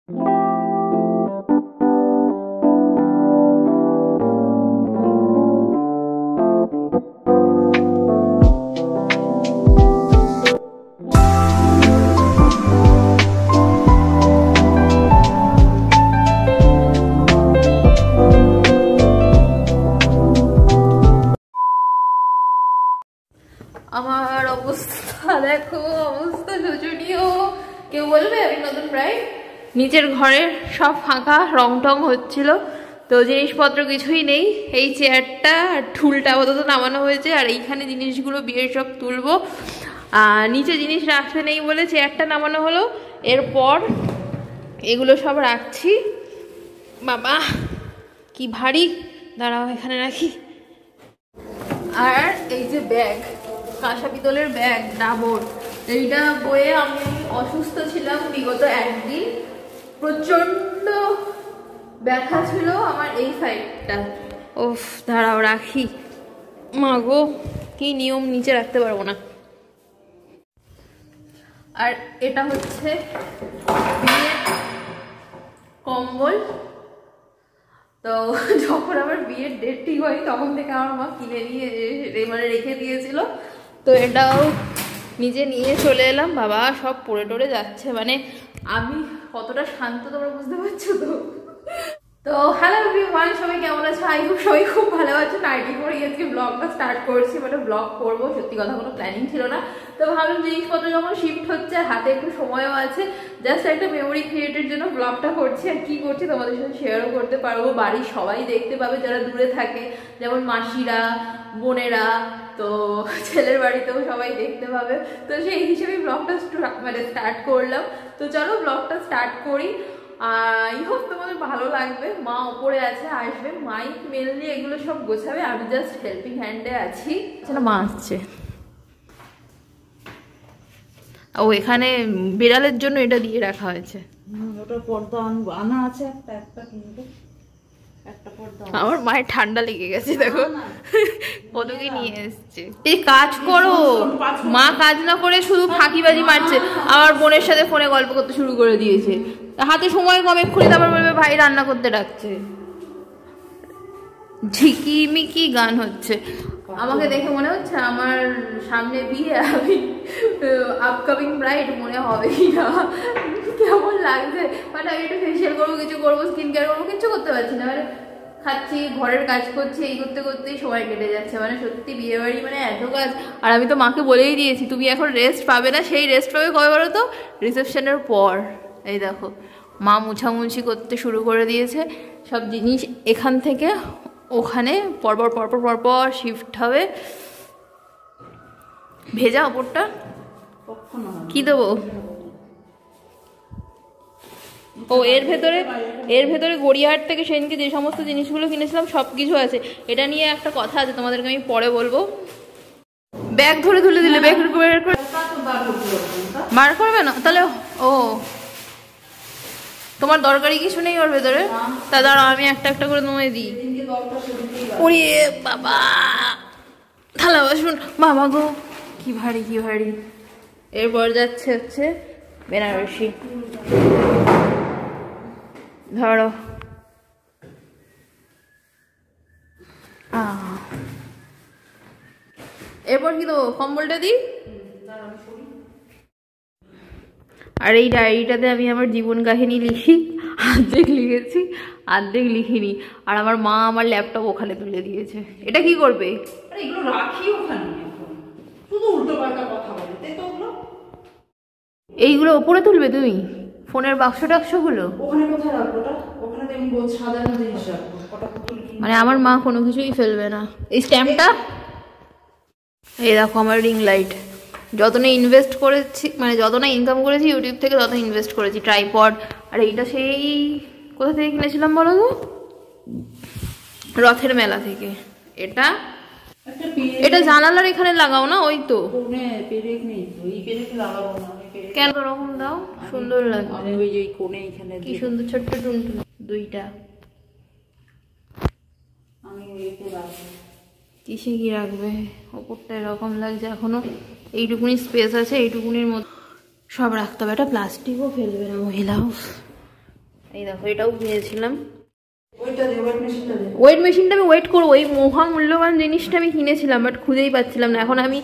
আমার অবস্থা দেখো, অবস্থা শোচনীয়। কেউ বলবে আমি নতুন ব্রাইড। নিচের ঘরের সব ফাঁকা, রং টং হচ্ছিল, তো জিনিসপত্র কিছুই নেই। এই চেয়ারটা আর ঠুলটা আপাতত নামানো হয়েছে, আর এইখানে জিনিসগুলো বিয়ের সব তুলবো। নিচে জিনিস রাখতে নেই বলে চেয়ারটা নামানো হলো। এরপর এগুলো সব রাখছি। বাবা কি ভারী, দাঁড়াও এখানে রাখি। আর এই যে ব্যাগ, কাঁসা পিতলের ব্যাগ ডাবর, এইটা বয়ে আমি অসুস্থ ছিলাম বিগত একদিন। প্রচন্ড ব্যথা ছিল আমার এই সাইডটা। ওফ, দাঁড়াও রাখি। মাগো কি নিয়ম, নিচে রাখতে পারবো না। আর এটা হচ্ছে বিয়ের কম্বল। তো যখন আমার বিয়ের ডেট ঠিক হয় তখন থেকে আমার মা কিনে নিয়ে মানে রেখে দিয়েছিল। তো এটাও নিজে নিয়ে চলে এলাম। বাবা সব পড়ে টরে যাচ্ছে, মানে আমি কতটা শান্ত তোমরা বুঝতে পারছো তো। তো হ্যালো এভরিওয়ান, সবাই কেমন আছো? আই হোপ সবাই খুব ভালো আছো। নাইটি পরে আজকে ব্লগটা স্টার্ট করছি, মানে ব্লগ করবো। সত্যি কথা কোনো প্ল্যানিং ছিল না, তো ভাবলাম জিনিসপত্র যখন শিফট হচ্ছে, হাতে একটু সময়ও আছে, জাস্ট একটা মেমোরি ক্রিয়েটের জন্য ব্লগটা করছি। আর কি করছি তোমাদের সাথে শেয়ারও করতে পারবো, বাড়ির সবাই দেখতে পাবে যারা দূরে থাকে, যেমন মাসিরা, বোনেরা, তো ছেলের বাড়িতেও সবাই দেখতে পাবে। তো সেই হিসেবে ব্লগটা মানে স্টার্ট করলাম। তো চলো ব্লগটা স্টার্ট করি। আই হোপ তোমাদের ভালো লাগবে। মা ওপরে আছে, আসবে, মাই মেনলি এগুলো সব গোছাবে, আমি জাস্ট হেল্পিং হ্যান্ডে আছি। মা আসছে। ও এখানে বিড়ালের জন্য এটা দিয়ে রাখা হয়েছে। ওটা পর্দা আনা আছে একটা কিনবে। আমার মায়ের ঠান্ডা লেগে গেছে, দেখো কতকে নিয়ে এসছে। এই কাজ করো, মা কাজ না করে শুধু ফাঁকিবাজি মারছে। আমার বোনের সাথে ফোনে গল্প করতে শুরু করে দিয়েছে, হাতে সময় কম, এক্ষুনি তারপর বলবে ভাই রান্না করতে ডাকছে। ঝিকিমিকি গান হচ্ছে। আমাকে দেখে মনে হচ্ছে আমার সামনে বিয়ে, আমি আপকামিং ব্রাইড মনে হবে কিনা, কেমন লাগছে। মানে আমি একটু ফেসিয়াল করবো, কিছু করবো, স্কিন কেয়ার করবো, কিছু করতে পারছি না। মানে খাচ্ছি, ঘরের কাজ করছি, এই করতে করতেই সময় কেটে যাচ্ছে। মানে সত্যি বিয়ে বাড়ি মানে এত কাজ। আর আমি তো মাকে বলেই দিয়েছি তুমি এখন রেস্ট পাবে না। সেই রেস্ট পাবে কবে বলো তো? রিসেপশনের পর। এই দেখো মা মুছামুছি করতে শুরু করে দিয়েছে। সব জিনিস এখান থেকে ওখানে পরপর পরপর পরপর শিফট হবে। ভেজা ওপরটা কি দেবো? ও এর ভেতরে গড়িয়াহাট থেকে সেদিনকে যে সমস্ত জিনিসগুলো কিনেছিলাম সব কিছু আছে। এটা নিয়ে একটা কথা আছে, তোমাদেরকে আমি পরে বলবো। ব্যাগ ধরে তুলে দিলে ব্যাগ বার করবে না তাহলে? ও তোমার দরকারি কিছু নেই ওর ভেতরে? তা দাঁড়াও আমি একটা একটা করে তোমায় দিই। ওরে বাবা, থালা বাসন, বাবা গো কি ভারী কি ভারী। এরপর যাচ্ছে হচ্ছে বেনারসি। ধরো এরপর কি দেবো? কম্বলটা দিই। আর এই ডায়েরিটাতে আমি আমার জীবন কাহিনী লিখি, অর্ধেক লিখেছি অর্ধেক লিখিনি। আর আমার মা আমার ল্যাপটপ ওখানে তুলে দিয়েছে। এটা কি করবে? এগুলো রাখি ওখানে, শুধু উল্টো পাল্টা কথা বলতে। তো এইগুলো ওপরে তুলবে তুমি? ফোনের বাক্স টাক্সগুলো ওখানে কোথায় রাখবো? ওখানে তো আমি বলছি সাজানো জিনিস রাখবো। মানে আমার মা কোনো কিছুই ফেলবে না। এই স্ট্যাম্পটা, এই দেখো আমার রিং লাইট। যত না ইনভেস্ট করেছি, মানে যত না ইনকাম করেছি ইউটিউব থেকে, তত ইনভেস্ট করেছি। ট্রাইপড। আর এইটা সেই কোথা থেকে কিনেছিলাম বলো তো? রথের মেলা থেকে। এটা জানালার এখানে লাগাও না? ওই তো কেন ওরকম দাও, সুন্দর লাগে। ওই যে কোণে এখানে কি সুন্দর ছোট্ট টুনটুন দুইটা। আমি এতে রাখবো। কিসে কি রাখবে? ওপরটা এরকম লাগছে, এখনো এইটুকুনি স্পেস আছে, এইটুকুনির মধ্যে সব রাখতে হবে। এটা প্লাস্টিকও ফেলবে না মহিলা। এই দেখো এটাও কিনেছিলাম। ওইটা দে, ওয়েট মেশিনটা দে। ওয়েট মেশিনটা আমি ওয়েট করবো, এই মহা মূল্যবান জিনিসটা আমি কিনেছিলাম বাট খুঁজেই পাচ্ছিলাম না। এখন আমি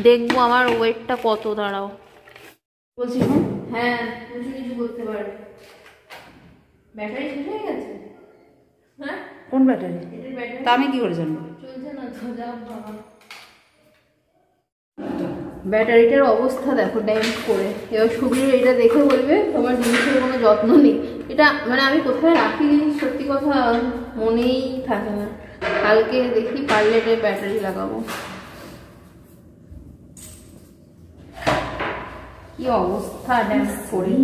দেখবো আমার ওয়েটটা কত, দাঁড়াও বলছি হ্যাঁ কিছু কিছু করতে পারবে। ব্যাটারি শেষ হয়ে গেছে? হ্যাঁ কোন ব্যাটারি? এটার ব্যাটারি তা আমি কি করে জানবো? চলছে না তো, যাও বাবা। ব্যাটারিটার অবস্থা দেখো ড্যামেজ করে। এবার সুবীর এটা দেখে বলবে তোমার জিনিসের কোনো যত্ন নেই। এটা মানে আমি কোথায় রাখি জিনিস সত্যি কথা মনেই থাকে না। কালকে দেখি পারলে এটার ব্যাটারি লাগাবো। কি অবস্থা ড্যামেজ করে।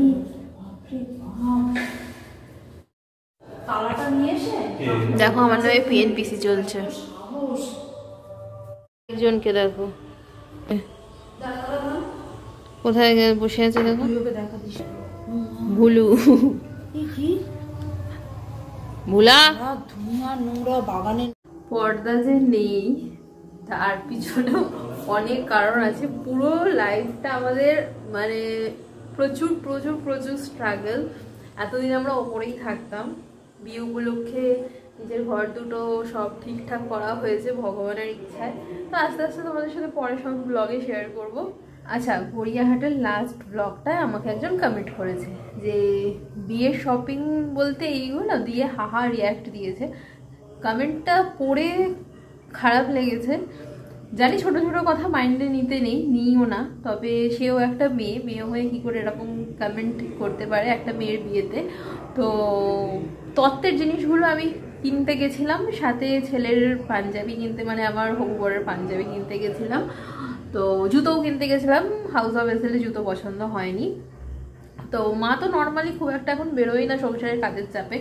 তালাটা নিয়ে এসে দেখো আমার নামে পিএনপিসি চলছে। একজনকে দেখো কোথায় বসে আছে দেখো, দেখা দিস। ভুলু কি ভুলা ধুঁয়া নোংরা বাগানে। পর্দা যে নেই তার পিছনেও অনেক কারণ আছে। পুরো লাইফটা আমাদের মানে প্রচুর প্রচুর প্রচুর স্ট্রাগল। এতদিন আমরা ওপরেই থাকতাম, বিয়ে উপলক্ষে নিজের ঘর দুটো সব ঠিকঠাক করা হয়েছে ভগবানের ইচ্ছায়। তো আস্তে আস্তে তোমাদের সাথে পরে সব ব্লগে শেয়ার করব। আচ্ছা, গড়িয়াহাটের লাস্ট ব্লগটায় আমাকে একজন কমেন্ট করেছে যে বিয়ের শপিং বলতে এইগুলো দিয়ে হাহা রিয়াক্ট দিয়েছে। কমেন্টটা পড়ে খারাপ লেগেছে। জানি ছোট ছোট কথা মাইন্ডে নিতে নেই, নিও না, তবে সেও একটা মেয়ে হয়ে কি করে এরকম কমেন্ট করতে পারে একটা মেয়ের বিয়েতে। তো তত্ত্বের জিনিসগুলো আমি কিনতে গেছিলাম, সাথে ছেলের পাঞ্জাবি কিনতে মানে আমার হবু বরের পাঞ্জাবি কিনতে গেছিলাম। তো জুতোও কিনতে গেছিলাম, হাউস অফ এসেলে জুতো পছন্দ হয়নি। তো মা তো নর্মালি খুব একটা এখন বেরোয় না সংসারের কাজের চাপে।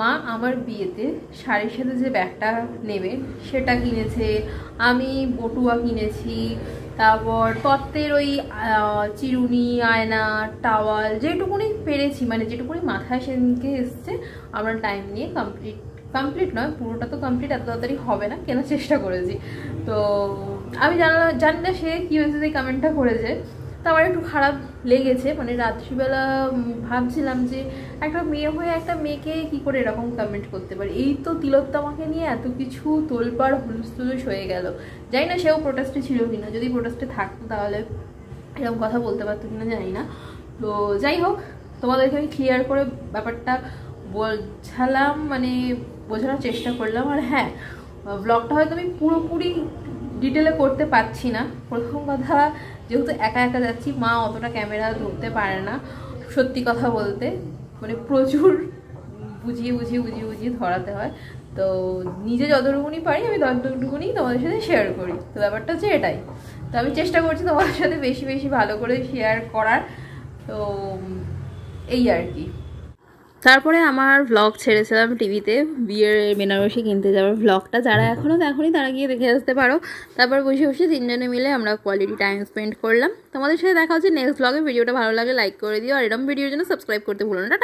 মা আমার বিয়েতে শাড়ির সাথে যে ব্যাগটা নেবে সেটা কিনেছে, আমি বটুয়া কিনেছি, তারপর তত্ত্বের ওই চিরুনি, আয়না, টাওয়াল যেটুকুনি পেরেছি মানে যেটুকুনি মাথায় সেদিনকে এসছে আমরা টাইম নিয়ে কমপ্লিট নয় পুরোটা তো কমপ্লিট এত তাড়াতাড়ি হবে না, কেনার চেষ্টা করেছি। তো আমি জানি না সে কী হয়েছে যে কমেন্টটা করেছে। তো আমার একটু খারাপ লেগেছে, মানে রাত্রিবেলা ভাবছিলাম যে একটা মেয়ে হয়ে একটা মেয়েকে কি করে এরকম কমেন্ট করতে পারে। এই তো তিলোত্তমাকে নিয়ে এত কিছু তোলপাড় হুলস্থুলুস হয়ে গেল। জানি না সেও প্রোটেস্টে ছিল কিনা, যদি প্রোটেস্টে থাকতো তাহলে এরকম কথা বলতে পারতো কিনা জানি না। তো যাই হোক, তোমাদেরকে আমি ক্লিয়ার করে ব্যাপারটা বোঝালাম, মানে বোঝানোর চেষ্টা করলাম। আর হ্যাঁ, ব্লগটা হয়তো আমি পুরোপুরি ডিটেলে করতে পারছি না। প্রথম কথা, যেহেতু একা একা যাচ্ছি, মা অতটা ক্যামেরা ধরতে পারে না সত্যি কথা বলতে, মানে প্রচুর বুঝিয়ে বুঝিয়ে বুঝিয়ে বুঝিয়ে ধরাতে হয়। তো নিজে যতটুকুনি পারি আমি ততটুকুনি তোমাদের সাথে শেয়ার করি। তো ব্যাপারটা হচ্ছে এটাই। তো আমি চেষ্টা করছি তোমাদের সাথে বেশি বেশি ভালো করে শেয়ার করার। তো এই আর কি। তারপরে আমার ভ্লগ ছেড়েছিলাম টিভিতে, বিয়ের বেনারসি কিনতে যাওয়ার ভ্লগটা। যারা এখনও দেখোনি তারা গিয়ে দেখে আসতে পারো। তারপর বসে বসে তিনজনে মিলে আমরা কোয়ালিটি টাইম স্পেন্ড করলাম। তোমাদের সাথে দেখা হচ্ছে নেক্সট ভ্লগে। ভিডিওটা ভালো লাগে লাইক করে দিও, আর এরকম ভিডিওর জন্য সাবস্ক্রাইব করতে ভুলো না। টাটা।